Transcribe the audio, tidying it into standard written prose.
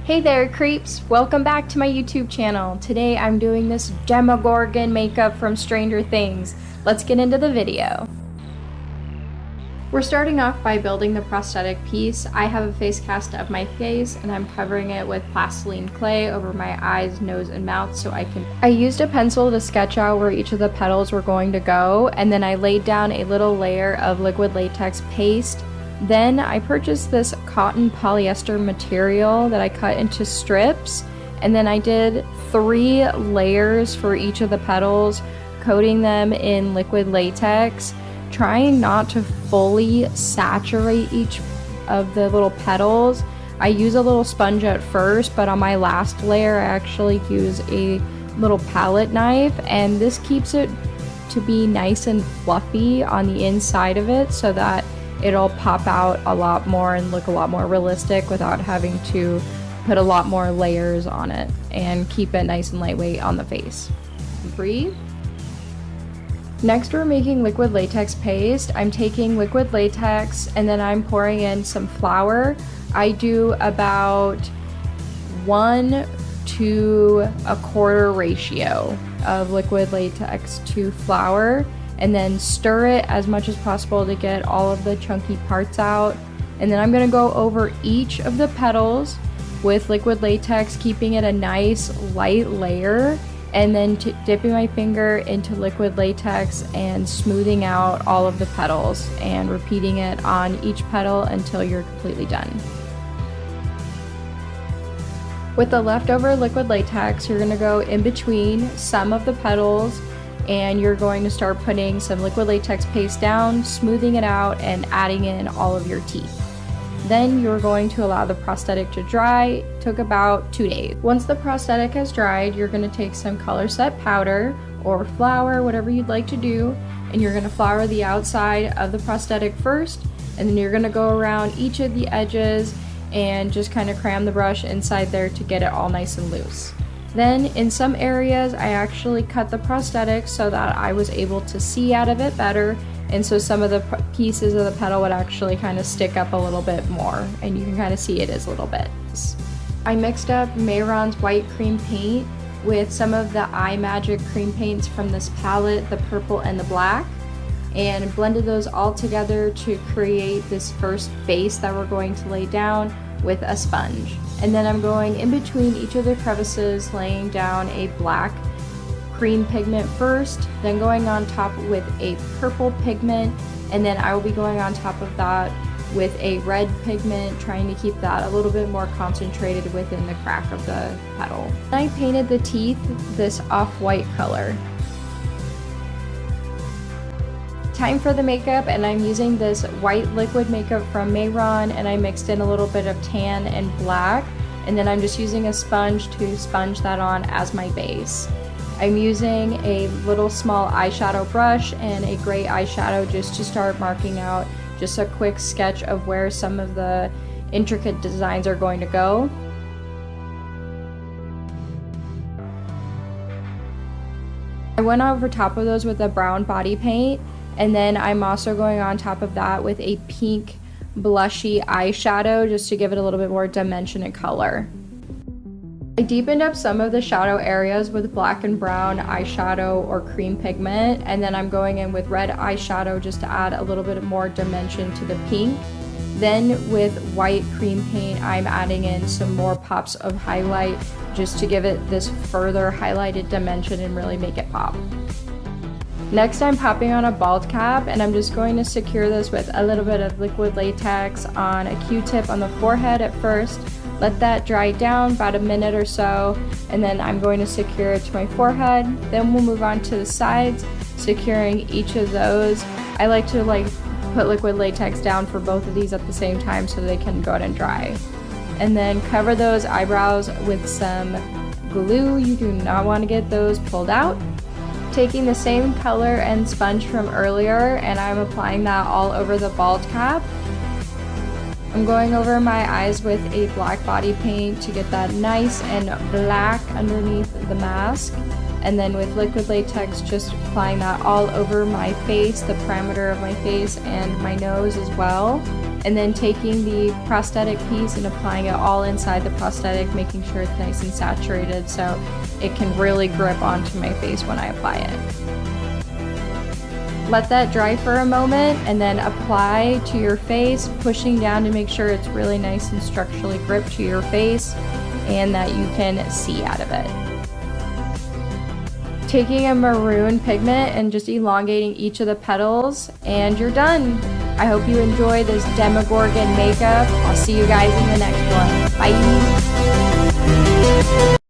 Hey there creeps! Welcome back to my YouTube channel. Today I'm doing this Demogorgon makeup from Stranger Things. Let's get into the video. We're starting off by building the prosthetic piece. I have a face cast of my face and I'm covering it with plastiline clay over my eyes, nose, and mouth so I used a pencil to sketch out where each of the petals were going to go, and then I laid down a little layer of liquid latex paste. Then I purchased this cotton polyester material that I cut into strips, and then I did 3 layers for each of the petals, coating them in liquid latex, trying not to fully saturate each of the little petals. I use a little sponge at first, but on my last layer I actually use a little palette knife, and this keeps it to be nice and fluffy on the inside of it so that it'll pop out a lot more and look a lot more realistic without having to put a lot more layers on it, and keep it nice and lightweight on the face. Breathe. Next, we're making liquid latex paste. I'm taking liquid latex and then I'm pouring in some flour. I do about 1 to 1/4 ratio of liquid latex to flour, and then stir it as much as possible to get all of the chunky parts out. And then I'm gonna go over each of the petals with liquid latex, keeping it a nice light layer, and then dipping my finger into liquid latex and smoothing out all of the petals and repeating it on each petal until you're completely done. With the leftover liquid latex, you're gonna go in between some of the petals and you're going to start putting some liquid latex paste down, smoothing it out, and adding in all of your teeth. Then you're going to allow the prosthetic to dry. It took about 2 days. Once the prosthetic has dried, you're going to take some Colorset powder or flour, whatever you'd like to do, and you're going to flour the outside of the prosthetic first, and then you're going to go around each of the edges and just kind of cram the brush inside there to get it all nice and loose. Then in some areas I actually cut the prosthetic so that I was able to see out of it better, and so some of the pieces of the petal would actually kind of stick up a little bit more and you can kind of see it is a little bit. I mixed up Mehron's white cream paint with some of the Eye Magic cream paints from this palette, the purple and the black, and blended those all together to create this first base that we're going to lay down with a sponge. And then I'm going in between each of the crevices, laying down a black cream pigment first, then going on top with a purple pigment, and then I will be going on top of that with a red pigment, trying to keep that a little bit more concentrated within the crack of the petal. I painted the teeth this off-white color. Time for the makeup, and I'm using this white liquid makeup from Mehron, and I mixed in a little bit of tan and black, and then I'm just using a sponge to sponge that on as my base. I'm using a little small eyeshadow brush and a gray eyeshadow just to start marking out just a quick sketch of where some of the intricate designs are going to go. I went over top of those with a brown body paint, and then I'm also going on top of that with a pink blushy eyeshadow just to give it a little bit more dimension and color. I deepened up some of the shadow areas with black and brown eyeshadow or cream pigment, and then I'm going in with red eyeshadow just to add a little bit more dimension to the pink. Then with white cream paint, I'm adding in some more pops of highlight just to give it this further highlighted dimension and really make it pop. Next, I'm popping on a bald cap, and I'm just going to secure this with a little bit of liquid latex on a Q-tip on the forehead at first. Let that dry down about a minute or so, and then I'm going to secure it to my forehead. Then we'll move on to the sides, securing each of those. I like to put liquid latex down for both of these at the same time so they can go ahead and dry. And then cover those eyebrows with some glue. You do not want to get those pulled out. Taking the same color and sponge from earlier, and I'm applying that all over the bald cap. I'm going over my eyes with a black body paint to get that nice and black underneath the mask, and then with liquid latex just applying that all over my face, the perimeter of my face and my nose as well. and then taking the prosthetic piece and applying it all inside the prosthetic, making sure it's nice and saturated so it can really grip onto my face when I apply it. Let that dry for a moment and then apply to your face, pushing down to make sure it's really nice and structurally gripped to your face and that you can see out of it. Taking a maroon pigment and just elongating each of the petals, and you're done. I hope you enjoy this Demogorgon makeup. I'll see you guys in the next one. Bye!